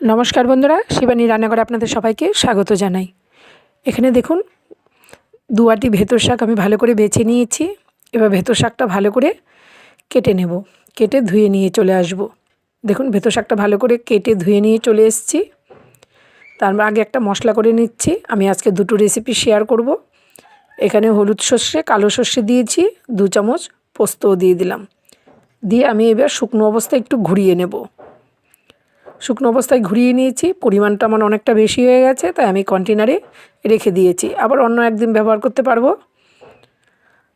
नमस्कार बंधुरा शिवानी रान्नाघरे आपनादेर सबाइके स्वागत जानाई। एखाने देखुन दु आटी भेतोर शाक आमि भालो करे बेছে निয়েছি। एबार भेतोर शाकटा भालो करे केटे नेब, केटे धुए निये चले आसबो। देखुन भेतोर शाकटा भालो करे केटे धुए निये चले एसेছি। तार आगे एक मशला करे निচ্ছি। आमि आजके दुटो रेसिपि शेयर करब। एखाने हलुद सर्षे कालो सर्षे दिएছি, 2 चामच पोस्तो दिए दिलाम। दिए आमि एबार शुकनो अवस्थाय एकटु घुरिয়ে नेब। शुकनो अवस्थाय घुरिয়ে নিয়েছি। পরিমাণটা আমার অনেকটা বেশি হয়ে গেছে, তাই আমি কন্টেনারে রেখে দিয়েছি। আবার অন্য একদিন ব্যবহার করতে পারবো।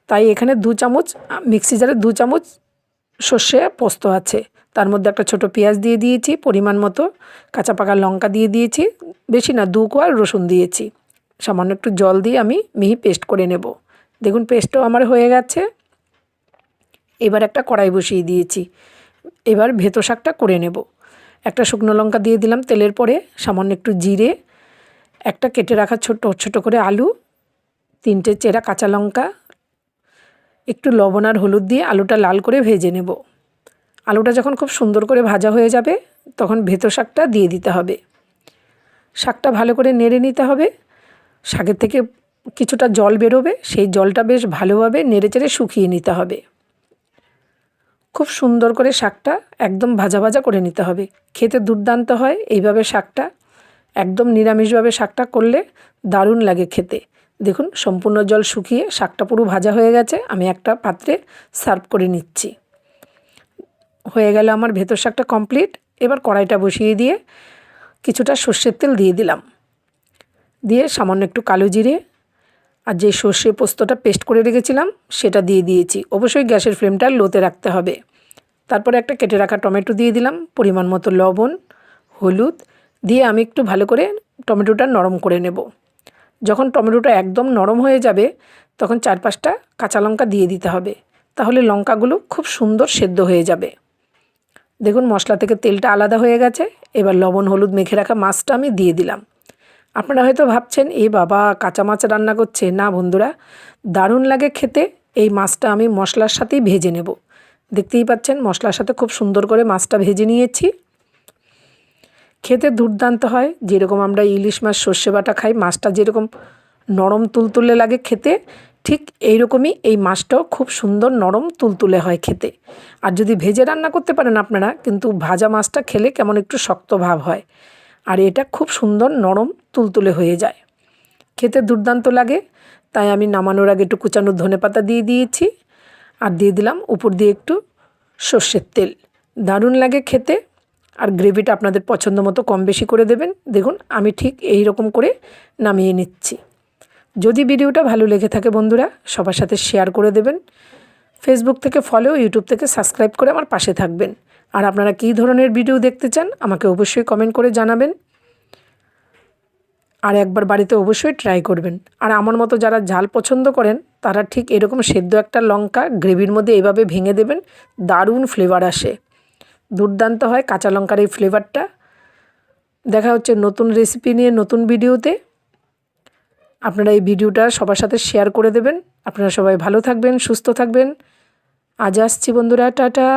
তাই এখানে 2 চামচ মিক্সি জারে 2 চামচ সর্ষে পোস্ত আছে। তার মধ্যে একটা ছোট পেঁয়াজ দিয়ে দিয়েছি, পরিমাণ মতো কাঁচা পাকা লঙ্কা দিয়ে দিয়েছি, বেশি না 2 কোয়া রসুন দিয়েছি। সামান্য একটু জল দিয়ে আমি মিহি পেস্ট করে নেব। দেখুন পেস্টও আমার হয়ে গেছে। এবার একটা কড়াই বসিয়ে দিয়েছি। এবার ভেতো শাকটা করে নেব। একটা শুকনো লঙ্কা দিয়ে দিলাম তেলের পরে, সামান্য একটু জিরে, একটা কেটে রাখা ছোট ছোট করে আলু, 3টে চেরা কাঁচা লঙ্কা, একটু লবণ আর হলুদ দিয়ে আলুটা লাল করে ভেজে নেব। আলুটা যখন খুব সুন্দর করে ভাজা হয়ে যাবে তখন ভেতো শাকটা দিয়ে দিতে হবে। শাকটা ভালো করে নেড়ে নিতে হবে। শাকের থেকে কিছুটা জল বেরোবে, সেই জলটা বেশ ভালোভাবে নেড়েচেড়ে শুকিয়ে নিতে হবে। খুব সুন্দর করে শাকটা একদম ভাজা ভাজা করে নিতে হবে। খেতে দুর্দান্ত হয় এইভাবে শাকটা। একদম নিরামিষভাবে শাকটা করলে দারুণ লাগে খেতে। দেখুন সম্পূর্ণ জল শুকিয়ে শাকটা পুরো ভাজা হয়ে গেছে। আমি একটা পাত্রে সার্ভ করে নিচ্ছি। হয়ে গেল আমার ভেতর শাকটা কমপ্লিট। এবার কড়াইটা বসিয়ে দিয়ে কিছুটা সর্ষের তেল দিয়ে দিলাম। দিয়ে সামান্য একটু কালো জিরে আর যে সর্ষে পোস্তটা পেস্ট করে রেখেছিলাম সেটা দিয়ে দিয়েছি। অবশ্যই গ্যাসের ফ্লেমটা লোতে রাখতে হবে। তারপরে একটা কেটে রাখা টমেটো দিয়ে দিলাম, পরিমাণ মতো লবণ, হলুদ দিয়ে আমি একটু ভালো করে টমেটোটা নরম করে নেব। যখন টমেটোটা একদম নরম হয়ে যাবে তখন 4-5টা কাঁচা লঙ্কা দিয়ে দিতে হবে। তাহলে লঙ্কাগুলো খুব সুন্দর সেদ্ধ হয়ে যাবে। দেখুন মশলা থেকে তেলটা আলাদা হয়ে গেছে। এবার লবণ হলুদ মেখে রাখা মাছটা আমি দিয়ে দিলাম। আপনারা হয়তো ভাবছেন এ বাবা কাঁচা মাছ রান্না করছে। না বন্ধুরা, দারুণ লাগে খেতে। এই মাছটা আমি মশলার সাথেই ভেজে নেব। দেখতেই পাচ্ছেন মশলার সাথে খুব সুন্দর করে মাছটা ভেজে নিয়েছি। খেতে দুর্দান্ত হয়। যেরকম আমরা ইলিশ মাছ সর্ষে বাটা খাই, মাছটা যেরকম নরম তুলতুলে লাগে খেতে, ঠিক এইরকমই এই মাছটাও খুব সুন্দর নরম তুলতুলে হয় খেতে। আর যদি ভেজে রান্না করতে পারেন আপনারা, কিন্তু ভাজা মাছটা খেলে কেমন একটু শক্ত ভাব হয়। আর এটা খুব সুন্দর নরম তুলতুলে হয়ে যায়, খেতে দুর্দান্ত লাগে। তাই আমি নামানোর আগে একটু কুচানো ধনেপাতা দিয়ে দিয়েছি আর দিয়ে দিলাম উপর দিয়ে একটু সর্ষের তেল। দারুণ লাগে খেতে। আর গ্রেভিটা আপনাদের পছন্দ মতো কম বেশি করে দেবেন। দেখুন আমি ঠিক এই রকম করে নামিয়ে নিচ্ছি। যদি ভিডিওটা ভালো লেগে থাকে বন্ধুরা সবার সাথে শেয়ার করে দেবেন। ফেসবুক থেকে ফলো, ইউটিউব থেকে সাবস্ক্রাইব করে আমার পাশে থাকবেন। আর আপনারা কী ধরনের ভিডিও দেখতে চান আমাকে অবশ্যই কমেন্ট করে জানাবেন। আর একবার বাড়িতে অবশ্যই ট্রাই করবেন। আর আমার মতো যারা ঝাল পছন্দ করেন তারা ঠিক এরকম সেদ্ধ একটা লঙ্কা গ্রেভির মধ্যে এইভাবে ভেঙে দেবেন। দারুণ ফ্লেভার আসে, দুর্দান্ত হয় কাঁচা লঙ্কার এই ফ্লেভারটা। দেখা হচ্ছে নতুন রেসিপি নিয়ে নতুন ভিডিওতে। আপনারা এই ভিডিওটা সবার সাথে শেয়ার করে দেবেন। আপনারা সবাই ভালো থাকবেন, সুস্থ থাকবেন। আজ আসছি বন্ধুরা, টাটা।